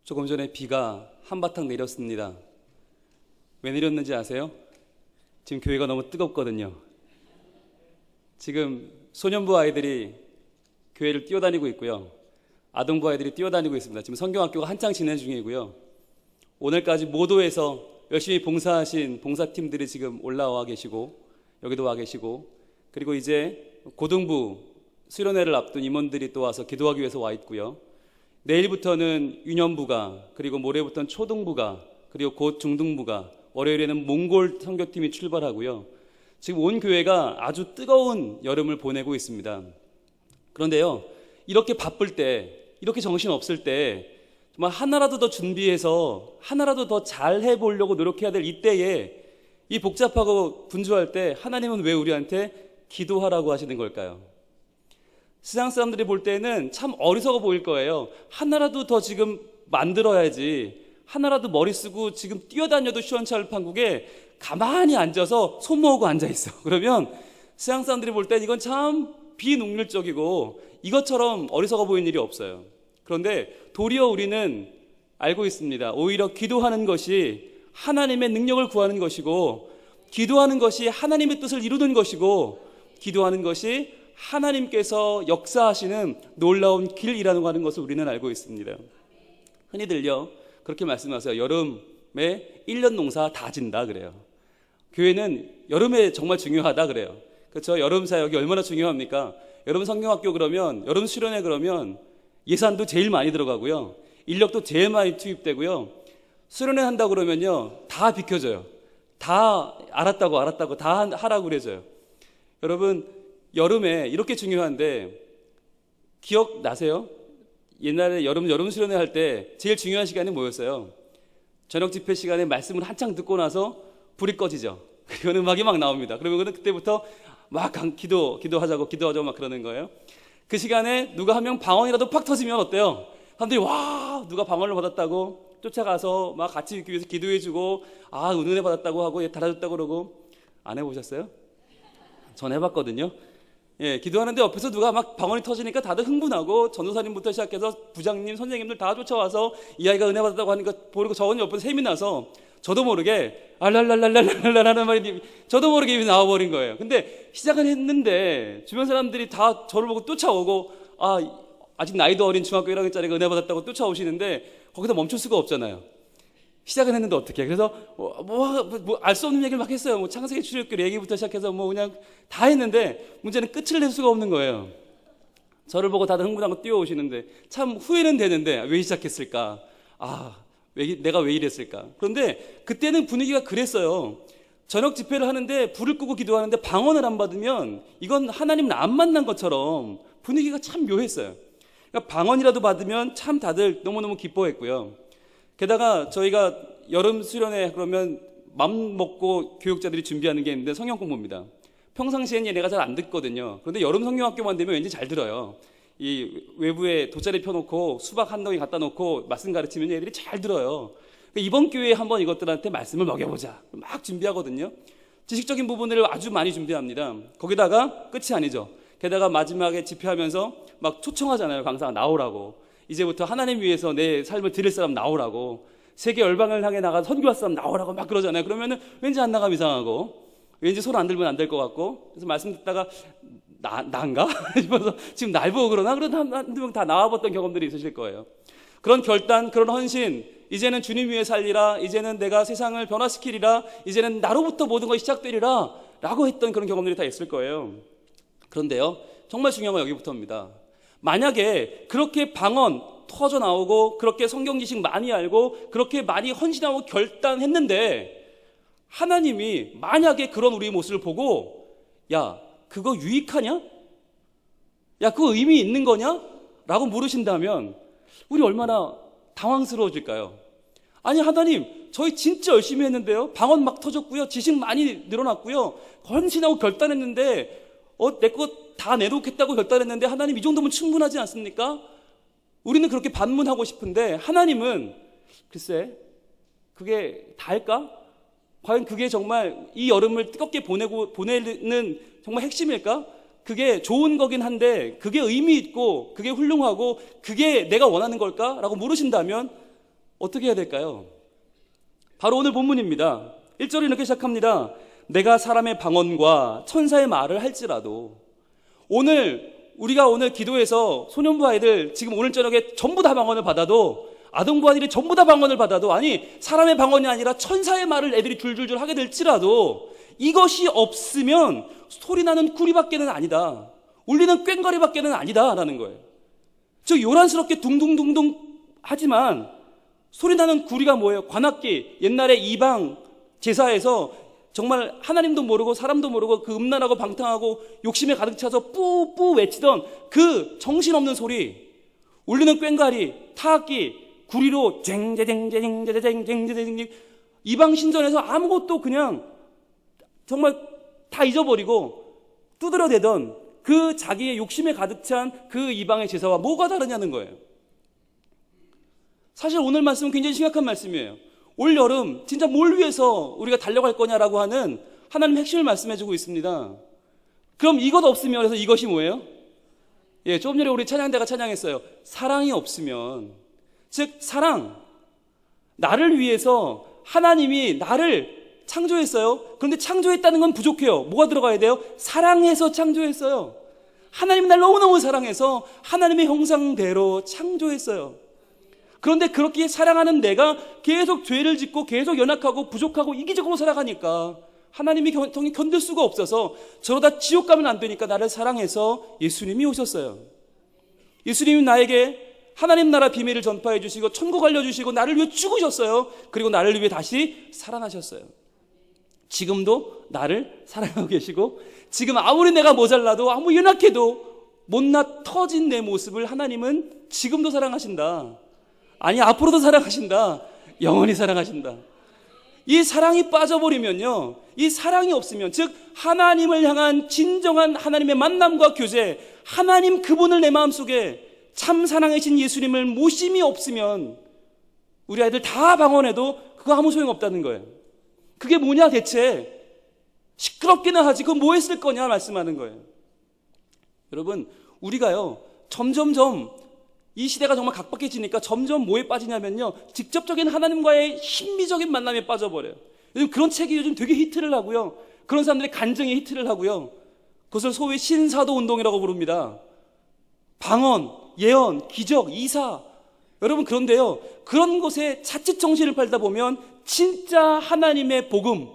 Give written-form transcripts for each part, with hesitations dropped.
조금 전에 비가 한바탕 내렸습니다. 왜 내렸는지 아세요? 지금 교회가 너무 뜨겁거든요. 지금 소년부 아이들이 교회를 뛰어다니고 있고요. 아동부 아이들이 뛰어다니고 있습니다. 지금 성경학교가 한창 진행 중이고요. 오늘까지 모도에서 열심히 봉사하신 봉사팀들이 지금 올라와 계시고, 여기도 와 계시고, 그리고 이제 고등부 수련회를 앞둔 임원들이 또 와서 기도하기 위해서 와 있고요. 내일부터는 유년부가, 그리고 모레부터는 초등부가, 그리고 곧 중등부가, 월요일에는 몽골 선교팀이 출발하고요. 지금 온 교회가 아주 뜨거운 여름을 보내고 있습니다. 그런데요, 이렇게 바쁠 때, 이렇게 정신 없을 때 정말 하나라도 더 준비해서 하나라도 더 잘 해보려고 노력해야 될 이때에, 이 복잡하고 분주할 때 하나님은 왜 우리한테 기도하라고 하시는 걸까요? 세상 사람들이 볼 때는 참 어리석어 보일 거예요. 하나라도 더 지금 만들어야지, 하나라도 머리 쓰고 지금 뛰어다녀도 시원찮을 판국에 가만히 앉아서 손 모으고 앉아있어. 그러면 세상 사람들이 볼 땐 이건 참 비능률적이고 이것처럼 어리석어 보이는 일이 없어요. 그런데 도리어 우리는 알고 있습니다. 오히려 기도하는 것이 하나님의 능력을 구하는 것이고, 기도하는 것이 하나님의 뜻을 이루는 것이고, 기도하는 것이 하나님께서 역사하시는 놀라운 길이라는 하는 것을 우리는 알고 있습니다. 흔히들요 그렇게 말씀하세요. 여름에 1년 농사 다 진다 그래요. 교회는 여름에 정말 중요하다 그래요. 그렇죠? 여름 사역이 얼마나 중요합니까? 여름 성경학교 그러면, 여름 수련회 그러면 예산도 제일 많이 들어가고요, 인력도 제일 많이 투입되고요, 수련회 한다고 그러면요 다 비켜줘요. 다 알았다고 다 하라고 그래줘요. 여러분, 여름에 이렇게 중요한데 기억나세요? 옛날에 여름 수련회 할 때 제일 중요한 시간이 뭐였어요? 저녁 집회 시간에 말씀을 한창 듣고 나서 불이 꺼지죠. 그리고 음악이 막 나옵니다. 그러면 그때부터 막 기도하자고 막 그러는 거예요. 그 시간에 누가 한 명 방언이라도 팍 터지면 어때요? 사람들이 와, 누가 방언을 받았다고 쫓아가서 막 같이 있기 위해서 기도해주고, 은혜 받았다고 하고 달아줬다고 그러고. 안 해보셨어요? 전 해봤거든요. 예, 기도하는데 옆에서 누가 막 방언이 터지니까 다들 흥분하고, 전도사님부터 시작해서 부장님, 선생님들 다 쫓아와서 이 아이가 은혜 받았다고 하니까 보고 저건 옆에서 셈이 나서 저도 모르게 알랄랄랄랄랄라라는 말이 저도 모르게 입이 나와버린 거예요. 근데 시작은 했는데 주변 사람들이 다 저를 보고 쫓아오고, 아직 나이도 어린 중학교 1학년짜리가 은혜 받았다고 쫓아오시는데 거기서 멈출 수가 없잖아요. 시작은 했는데 어떻게? 그래서 알 수 없는 얘기를 막 했어요. 창세기 출애굽기 얘기부터 시작해서 그냥 다 했는데 문제는 끝을 낼 수가 없는 거예요. 저를 보고 다들 흥분하고 뛰어오시는데 참 후회는 되는데 왜 시작했을까? 내가 왜 이랬을까? 그런데 그때는 분위기가 그랬어요. 저녁 집회를 하는데 불을 끄고 기도하는데 방언을 안 받으면 이건 하나님은 안 만난 것처럼 분위기가 참 묘했어요. 그러니까 방언이라도 받으면 참 다들 너무너무 기뻐했고요. 게다가 저희가 여름 수련회 그러면 맘 먹고 교육자들이 준비하는 게 있는데 성경 공부입니다. 평상시엔 얘네가 잘 안 듣거든요. 그런데 여름 성경학교만 되면 왠지 잘 들어요. 이 외부에 돗자리 펴놓고 수박 한 덩이 갖다 놓고 말씀 가르치면 애들이 잘 들어요. 이번 기회에 한번 이것들한테 말씀을 먹여보자 막 준비하거든요. 지식적인 부분을 아주 많이 준비합니다. 거기다가 끝이 아니죠. 게다가 마지막에 집회하면서 막 초청하잖아요. 강사가 나오라고. 이제부터 하나님 위해서 내 삶을 드릴 사람 나오라고, 세계 열방을 향해 나가 선교할 사람 나오라고 막 그러잖아요. 그러면은 왠지 안 나가면 이상하고, 왠지 손 안 들면 안 될 것 같고, 그래서 말씀 듣다가 난가? 싶어서 지금 날 보고 그러나? 그러다 한두 명 다 나와봤던 경험들이 있으실 거예요. 그런 결단, 그런 헌신, 이제는 주님 위해 살리라, 이제는 내가 세상을 변화시키리라, 이제는 나로부터 모든 것이 시작되리라 라고 했던 그런 경험들이 다 있을 거예요. 그런데요, 정말 중요한 건 여기부터입니다. 만약에 그렇게 방언 터져 나오고, 그렇게 성경 지식 많이 알고, 그렇게 많이 헌신하고 결단했는데 하나님이 만약에 그런 우리의 모습을 보고, 야, 그거 유익하냐? 야, 그거 의미 있는 거냐? 라고 물으신다면 우리 얼마나 당황스러워질까요? 아니, 하나님, 저희 진짜 열심히 했는데요, 방언 막 터졌고요, 지식 많이 늘어났고요, 헌신하고 결단했는데 내 거 다 내놓겠다고 결단했는데 하나님, 이 정도면 충분하지 않습니까? 우리는 그렇게 반문하고 싶은데 하나님은 글쎄, 그게 다일까? 과연 그게 정말 이 여름을 뜨겁게 보내는 정말 핵심일까? 그게 좋은 거긴 한데 그게 의미 있고 그게 훌륭하고 그게 내가 원하는 걸까? 라고 물으신다면 어떻게 해야 될까요? 바로 오늘 본문입니다. 1절은 이렇게 시작합니다. 내가 사람의 방언과 천사의 말을 할지라도. 우리가 오늘 기도해서 소년부 아이들 지금 오늘 저녁에 전부 다 방언을 받아도, 아동부 아이들이 전부 다 방언을 받아도, 아니 사람의 방언이 아니라 천사의 말을 애들이 줄줄줄 하게 될지라도 이것이 없으면 소리나는 구리밖에는 아니다, 울리는 꽹과리밖에는 아니다라는 거예요. 즉 요란스럽게 둥둥둥둥 하지만 소리나는 구리가 뭐예요? 관악기, 옛날에 이방 제사에서 정말 하나님도 모르고 사람도 모르고 그 음란하고 방탕하고 욕심에 가득 차서 뿌뿌 외치던 그 정신없는 소리, 울리는 꽹과리, 타악기, 구리로 쟁제쟁제쟁제쟁제쟁제쟁, 이방 신전에서 아무것도 그냥 정말 다 잊어버리고 두드려대던 그 자기의 욕심에 가득 찬 그 이방의 제사와 뭐가 다르냐는 거예요. 사실 오늘 말씀은 굉장히 심각한 말씀이에요. 올 여름 진짜 뭘 위해서 우리가 달려갈 거냐라고 하는 하나님의 핵심을 말씀해주고 있습니다. 그럼 이것 없으면, 그래서 이것이 뭐예요? 조금 전에 우리 찬양대가 찬양했어요. 사랑이 없으면, 즉 사랑, 나를 위해서 하나님이 나를 창조했어요. 그런데 창조했다는 건 부족해요. 뭐가 들어가야 돼요? 사랑해서 창조했어요. 하나님이 날 너무너무 사랑해서 하나님의 형상대로 창조했어요. 그런데 그렇게 사랑하는 내가 계속 죄를 짓고 계속 연약하고 부족하고 이기적으로 살아가니까 하나님이 견딜 수가 없어서 저러다 지옥 가면 안 되니까 나를 사랑해서 예수님이 오셨어요. 예수님이 나에게 하나님 나라 비밀을 전파해 주시고 천국 알려주시고 나를 위해 죽으셨어요. 그리고 나를 위해 다시 살아나셨어요. 지금도 나를 사랑하고 계시고, 지금 아무리 내가 모자라도 아무리 연약해도 못나 터진 내 모습을 하나님은 지금도 사랑하신다. 아니, 앞으로도 사랑하신다. 영원히 사랑하신다. 이 사랑이 빠져버리면요, 이 사랑이 없으면, 즉 하나님을 향한 진정한 하나님의 만남과 교제, 하나님 그분을 내 마음속에 참 사랑이신 예수님을 모심이 없으면 우리 아이들 다 방언해도 그거 아무 소용없다는 거예요. 그게 뭐냐 대체? 시끄럽기는 하지 그건 뭐 했을 거냐 말씀하는 거예요. 여러분, 우리가요 점점점 이 시대가 정말 각박해지니까 점점 뭐에 빠지냐면요, 직접적인 하나님과의 신비적인 만남에 빠져버려요. 요즘 그런 책이 요즘 되게 히트를 하고요, 그런 사람들의 간증이 히트를 하고요, 그것을 소위 신사도 운동이라고 부릅니다. 방언, 예언, 기적, 이사. 여러분, 그런데요, 그런 곳에 자칫 정신을 팔다 보면 진짜 하나님의 복음,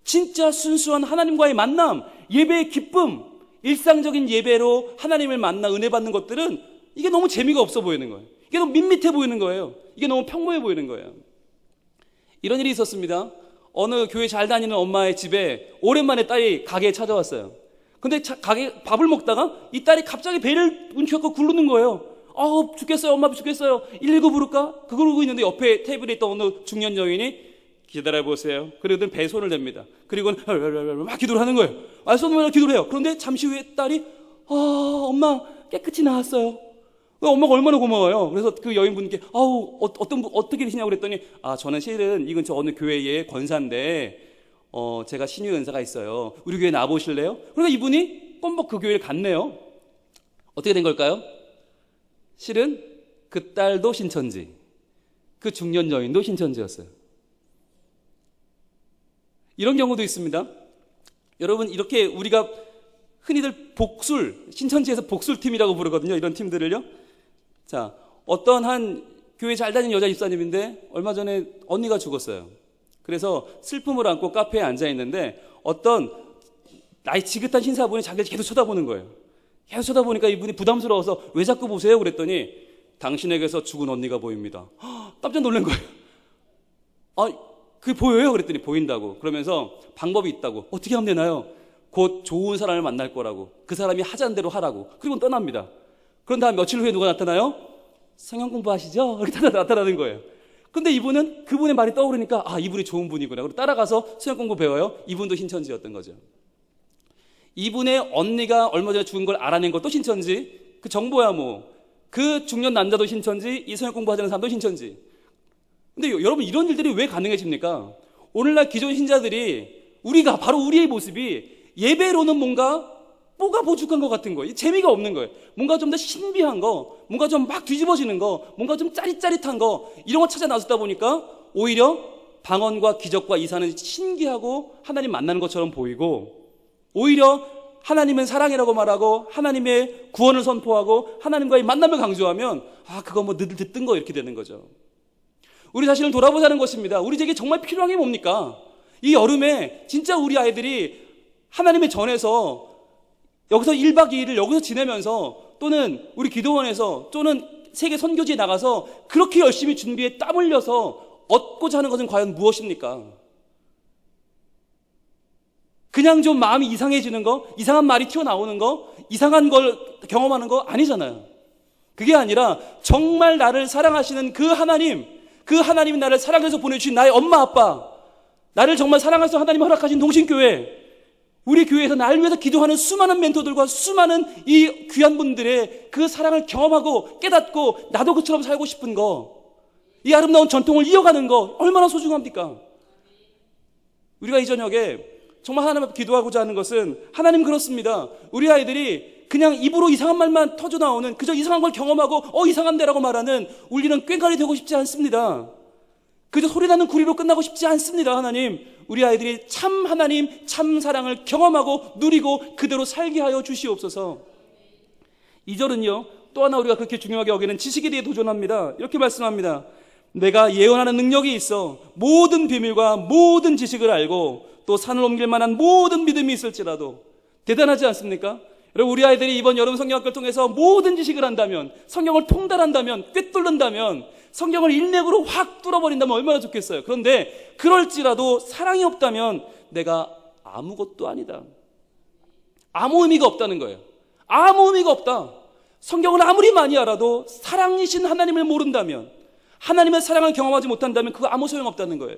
진짜 순수한 하나님과의 만남, 예배의 기쁨, 일상적인 예배로 하나님을 만나 은혜 받는 것들은 이게 너무 재미가 없어 보이는 거예요. 이게 너무 밋밋해 보이는 거예요. 이게 너무 평범해 보이는 거예요. 이런 일이 있었습니다. 어느 교회 잘 다니는 엄마의 집에 오랜만에 딸이 가게에 찾아왔어요. 근데 가게 밥을 먹다가 이 딸이 갑자기 배를 움켜갖고 굴르는 거예요. 죽겠어요. 엄마 죽겠어요. 119 부를까? 그러고 있는데 옆에 테이블에 있던 어느 중년 여인이 기다려보세요. 그러더니 배에 손을 댑니다. 그리고는 막 기도를 하는 거예요. 손을 기도를 해요. 그런데 잠시 후에 딸이 엄마 깨끗이 나았어요. 엄마가 얼마나 고마워요. 그래서 그 여인분께 어떻게 되시냐고 그랬더니 저는 실은 이 근처 어느 교회의 권사인데 제가 신유의 은사가 있어요. 우리 교회 나와보실래요? 그러니까 이분이 껌벅 그 교회를 갔네요. 어떻게 된 걸까요? 실은 그 딸도 신천지, 그 중년 여인도 신천지였어요. 이런 경우도 있습니다. 여러분, 이렇게 우리가 흔히들 복술, 신천지에서 복술팀이라고 부르거든요. 이런 팀들을요. 자, 어떤 한 교회 잘 다니는 여자 집사님인데 얼마 전에 언니가 죽었어요. 그래서 슬픔을 안고 카페에 앉아 있는데 어떤 나이 지긋한 신사분이 자기를 계속 쳐다보는 거예요. 계속 쳐다보니까 이분이 부담스러워서 왜 자꾸 보세요? 그랬더니 당신에게서 죽은 언니가 보입니다. 깜짝 놀란 거예요. 그게 보여요? 그랬더니 보인다고. 그러면서 방법이 있다고. 어떻게 하면 되나요? 곧 좋은 사람을 만날 거라고. 그 사람이 하자는 대로 하라고. 그리고 떠납니다. 그런 다음 며칠 후에 누가 나타나요? 성경 공부하시죠? 이렇게 나타나는 거예요. 근데 이분은 그분의 말이 떠오르니까 이분이 좋은 분이구나. 그리고 따라가서 성경 공부 배워요. 이분도 신천지였던 거죠. 이분의 언니가 얼마 전에 죽은 걸 알아낸 것도 신천지. 그 정보야 뭐. 그 중년 남자도 신천지, 이 성경 공부하자는 사람도 신천지. 근데 여러분, 이런 일들이 왜 가능해집니까? 오늘날 기존 신자들이 바로 우리의 모습이 예배로는 뭔가 뭐가 보쭉한 것 같은 거예요. 재미가 없는 거예요. 뭔가 좀 더 신비한 거, 뭔가 좀 막 뒤집어지는 거, 뭔가 좀 짜릿짜릿한 거, 이런 거 찾아 나섰다 보니까 오히려 방언과 기적과 이사는 신기하고 하나님 만나는 것처럼 보이고, 오히려 하나님은 사랑이라고 말하고 하나님의 구원을 선포하고 하나님과의 만남을 강조하면 그거 뭐 늘 듣던 거 이렇게 되는 거죠. 우리 자신을 돌아보자는 것입니다. 우리에게 정말 필요한 게 뭡니까? 이 여름에 진짜 우리 아이들이 하나님의 전에서 여기서 1박 2일을 여기서 지내면서, 또는 우리 기도원에서, 또는 세계 선교지에 나가서 그렇게 열심히 준비해 땀 흘려서 얻고자 하는 것은 과연 무엇입니까? 그냥 좀 마음이 이상해지는 거, 이상한 말이 튀어나오는 거, 이상한 걸 경험하는 거 아니잖아요. 그게 아니라 정말 나를 사랑하시는 그 하나님이 나를 사랑해서 보내주신 나의 엄마 아빠, 나를 정말 사랑해서 하나님이 허락하신 동신교회, 우리 교회에서 나를 위해서 기도하는 수많은 멘토들과 수많은 이 귀한 분들의 그 사랑을 경험하고 깨닫고 나도 그처럼 살고 싶은 거, 이 아름다운 전통을 이어가는 거 얼마나 소중합니까? 우리가 이 저녁에 정말 하나님 앞에 기도하고자 하는 것은, 하나님 그렇습니다. 우리 아이들이 그냥 입으로 이상한 말만 터져 나오는, 그저 이상한 걸 경험하고 이상한데라고 말하는 울리는 꽹과리 되고 싶지 않습니다. 그저 소리나는 구리로 끝나고 싶지 않습니다. 하나님, 우리 아이들이 참 하나님, 참 사랑을 경험하고 누리고 그대로 살게 하여 주시옵소서. 2절은요, 또 하나 우리가 그렇게 중요하게 여기는 지식에 대해 도전합니다. 이렇게 말씀합니다. 내가 예언하는 능력이 있어 모든 비밀과 모든 지식을 알고 또 산을 옮길 만한 모든 믿음이 있을지라도. 대단하지 않습니까? 여러분, 우리 아이들이 이번 여름 성경학교를 통해서 모든 지식을 한다면, 성경을 통달한다면, 꿰뚫는다면, 성경을 일맥으로 확 뚫어버린다면 얼마나 좋겠어요. 그런데 그럴지라도 사랑이 없다면 내가 아무것도 아니다. 아무 의미가 없다는 거예요. 아무 의미가 없다. 성경을 아무리 많이 알아도 사랑이신 하나님을 모른다면, 하나님의 사랑을 경험하지 못한다면 그거 아무 소용없다는 거예요.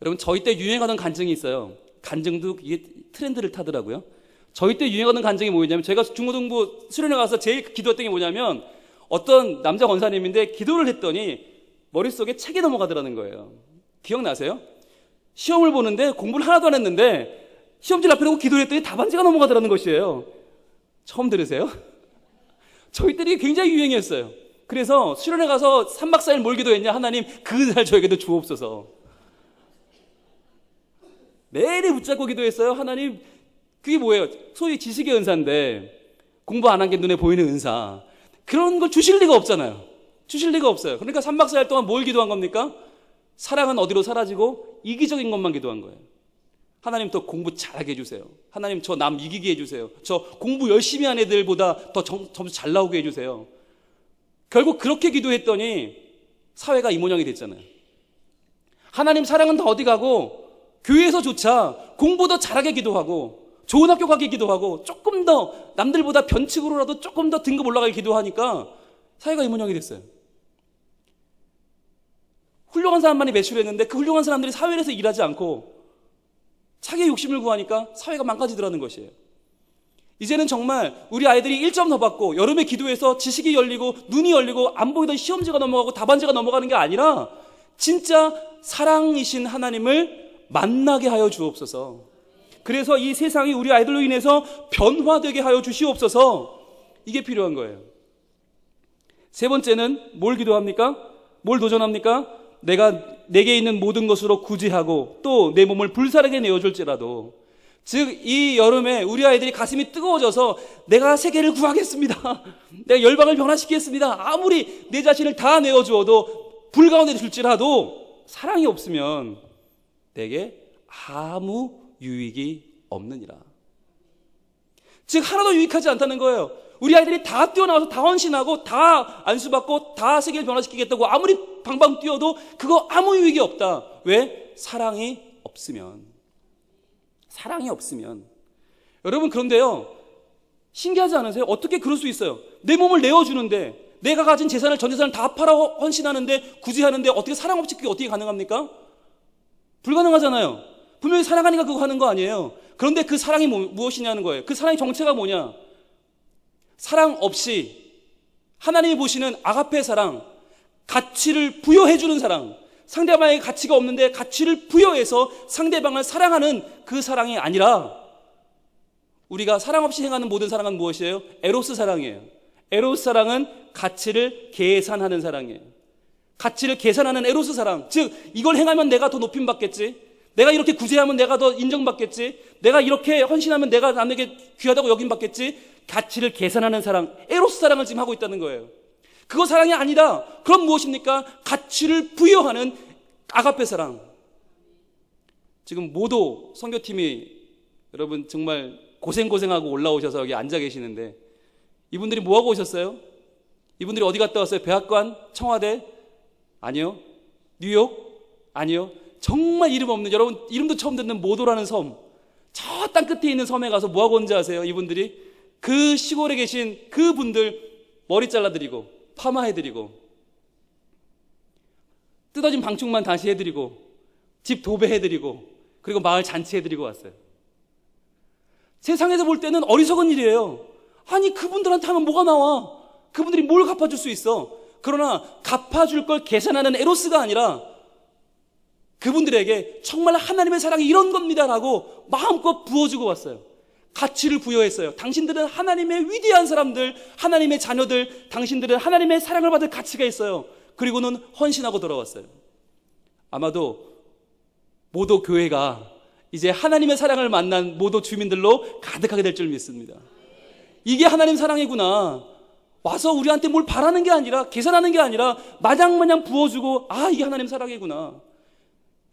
여러분, 저희 때 유행하던 간증이 있어요. 간증도 이게 트렌드를 타더라고요. 저희 때 유행하던 간증이 뭐였냐면, 제가 중고등부 수련회 가서 제일 기도했던 게 뭐냐면, 어떤 남자 권사님인데 기도를 했더니 머릿속에 책이 넘어가더라는 거예요. 기억나세요? 시험을 보는데 공부를 하나도 안 했는데 시험지 앞에 놓고 기도를 했더니 답안지가 넘어가더라는 것이에요. 처음 들으세요? 저희 때 이게 굉장히 유행이었어요. 그래서 수련회 가서 3박 4일 뭘 기도했냐? 하나님, 그날 저에게도 주옵소서. 매일 붙잡고 기도했어요. 하나님, 그게 뭐예요? 소위 지식의 은사인데 공부 안 한 게 눈에 보이는 은사, 그런 걸 주실 리가 없잖아요. 주실 리가 없어요. 그러니까 3박 4일 동안 뭘 기도한 겁니까? 사랑은 어디로 사라지고 이기적인 것만 기도한 거예요. 하나님, 더 공부 잘하게 해주세요. 하나님, 저 남 이기게 해주세요. 저 공부 열심히 한 애들보다 더 점수 잘 나오게 해주세요. 결국 그렇게 기도했더니 사회가 이 모양이 됐잖아요. 하나님 사랑은 다 어디 가고, 교회에서조차 공부 더 잘하게 기도하고 좋은 학교 가게 기도하고 조금 더 남들보다 변칙으로라도 조금 더 등급 올라가게 기도하니까 사회가 이 모양이 됐어요. 훌륭한 사람만이 매출했는데 그 훌륭한 사람들이 사회에서 일하지 않고 자기의 욕심을 구하니까 사회가 망가지더라는 것이에요. 이제는 정말 우리 아이들이 1점 더 받고 여름에 기도해서 지식이 열리고 눈이 열리고 안 보이던 시험지가 넘어가고 답안지가 넘어가는 게 아니라 진짜 사랑이신 하나님을 만나게 하여 주옵소서. 그래서 이 세상이 우리 아이들로 인해서 변화되게 하여 주시옵소서. 이게 필요한 거예요. 세 번째는 뭘 기도합니까? 뭘 도전합니까? 내게 있는 모든 것으로 구제하고 또 내 몸을 불사르게 내어줄지라도. 즉, 이 여름에 우리 아이들이 가슴이 뜨거워져서 내가 세계를 구하겠습니다, 내가 열방을 변화시키겠습니다, 아무리 내 자신을 다 내어주어도 불 가운데 줄지라도 사랑이 없으면 내게 아무 유익이 없느니라. 즉, 하나도 유익하지 않다는 거예요. 우리 아이들이 다 뛰어나와서 다 헌신하고 다 안수받고 다 세계를 변화시키겠다고 아무리 방방 뛰어도 그거 아무 유익이 없다. 왜? 사랑이 없으면. 사랑이 없으면. 여러분, 그런데요, 신기하지 않으세요? 어떻게 그럴 수 있어요? 내 몸을 내어주는데, 내가 가진 재산을, 전 재산을 다 팔아 헌신하는데, 구제하는데 어떻게 사랑 없이 그게 어떻게 가능합니까? 불가능하잖아요. 분명히 사랑하니까 그거 하는 거 아니에요. 그런데 그 사랑이 무엇이냐는 거예요. 그 사랑의 정체가 뭐냐? 사랑 없이 하나님이 보시는 아가페 사랑, 가치를 부여해주는 사랑, 상대방에게 가치가 없는데 가치를 부여해서 상대방을 사랑하는 그 사랑이 아니라 우리가 사랑 없이 행하는 모든 사랑은 무엇이에요? 에로스 사랑이에요. 에로스 사랑은 가치를 계산하는 사랑이에요. 가치를 계산하는 에로스 사랑. 즉 이걸 행하면 내가 더 높임 받겠지, 내가 이렇게 구제하면 내가 더 인정받겠지, 내가 이렇게 헌신하면 내가 남에게 귀하다고 여김받겠지, 가치를 계산하는 사랑, 에로스 사랑을 지금 하고 있다는 거예요. 그거 사랑이 아니다. 그럼 무엇입니까? 가치를 부여하는 아가페 사랑. 지금 모두 선교팀이 여러분 정말 고생하고 올라오셔서 여기 앉아 계시는데, 이분들이 뭐하고 오셨어요? 이분들이 어디 갔다 왔어요? 백악관? 청와대? 아니요. 뉴욕? 아니요. 정말 이름 없는, 여러분 이름도 처음 듣는 모도라는 섬, 저 땅 끝에 있는 섬에 가서 뭐하고 온지 아세요? 이분들이 그 시골에 계신 그분들 머리 잘라드리고 파마해드리고 뜯어진 방충만 다시 해드리고 집 도배해드리고 그리고 마을 잔치해드리고 왔어요. 세상에서 볼 때는 어리석은 일이에요. 아니 그분들한테 하면 뭐가 나와? 그분들이 뭘 갚아줄 수 있어? 그러나 갚아줄 걸 계산하는 에로스가 아니라 그분들에게 정말 하나님의 사랑이 이런 겁니다 라고 마음껏 부어주고 왔어요. 가치를 부여했어요. 당신들은 하나님의 위대한 사람들, 하나님의 자녀들, 당신들은 하나님의 사랑을 받을 가치가 있어요. 그리고는 헌신하고 돌아왔어요. 아마도 모도 교회가 이제 하나님의 사랑을 만난 모도 주민들로 가득하게 될 줄 믿습니다. 이게 하나님 사랑이구나. 와서 우리한테 뭘 바라는 게 아니라, 계산하는 게 아니라 마냥 부어주고, 아 이게 하나님 사랑이구나.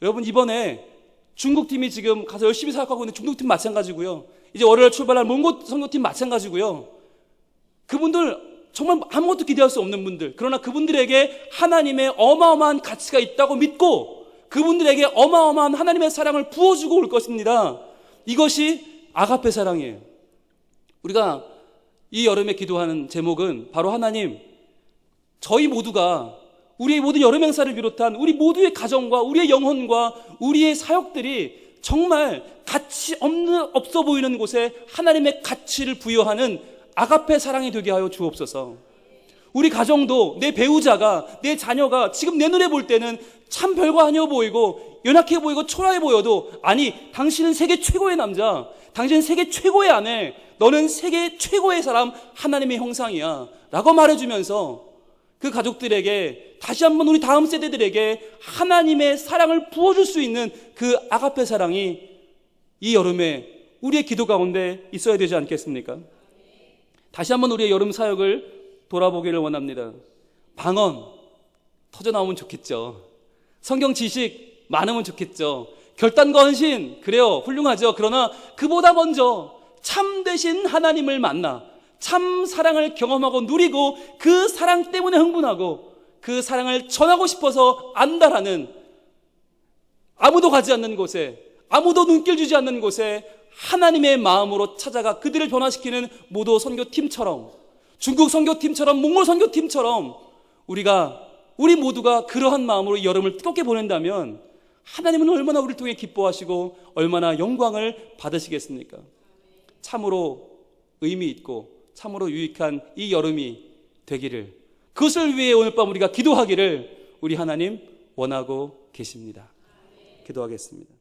여러분 이번에 중국팀이 지금 가서 열심히 사역하고 있는 중국팀 마찬가지고요. 이제 월요일 출발할 몽고 선교팀 마찬가지고요. 그분들 정말 아무것도 기대할 수 없는 분들, 그러나 그분들에게 하나님의 어마어마한 가치가 있다고 믿고 그분들에게 어마어마한 하나님의 사랑을 부어주고 올 것입니다. 이것이 아가페 사랑이에요. 우리가 이 여름에 기도하는 제목은 바로 하나님, 저희 모두가, 우리의 모든 여름 행사를 비롯한 우리 모두의 가정과 우리의 영혼과 우리의 사역들이 정말 가치 없어 보이는 곳에 하나님의 가치를 부여하는 아가페 사랑이 되게 하여 주옵소서. 우리 가정도, 내 배우자가, 내 자녀가 지금 내 눈에 볼 때는 참 별거 아니어 보이고 연약해 보이고 초라해 보여도, 아니 당신은 세계 최고의 남자, 당신은 세계 최고의 아내, 너는 세계 최고의 사람, 하나님의 형상이야 라고 말해주면서 그 가족들에게, 다시 한번 우리 다음 세대들에게 하나님의 사랑을 부어줄 수 있는 그 아가페 사랑이 이 여름에 우리의 기도 가운데 있어야 되지 않겠습니까? 다시 한번 우리의 여름 사역을 돌아보기를 원합니다. 방언 터져나오면 좋겠죠. 성경 지식 많으면 좋겠죠. 결단과 헌신, 그래요, 훌륭하죠. 그러나 그보다 먼저 참되신 하나님을 만나 참 사랑을 경험하고 누리고 그 사랑 때문에 흥분하고 그 사랑을 전하고 싶어서 안다라는, 아무도 가지 않는 곳에, 아무도 눈길 주지 않는 곳에 하나님의 마음으로 찾아가 그들을 변화시키는 모도 선교팀처럼, 중국 선교팀처럼, 몽골 선교팀처럼 우리 모두가 그러한 마음으로 이 여름을 뜨겁게 보낸다면 하나님은 얼마나 우리를 통해 기뻐하시고 얼마나 영광을 받으시겠습니까? 참으로 의미 있고 참으로 유익한 이 여름이 되기를, 그것을 위해 오늘 밤 우리가 기도하기를 우리 하나님 원하고 계십니다. 기도하겠습니다.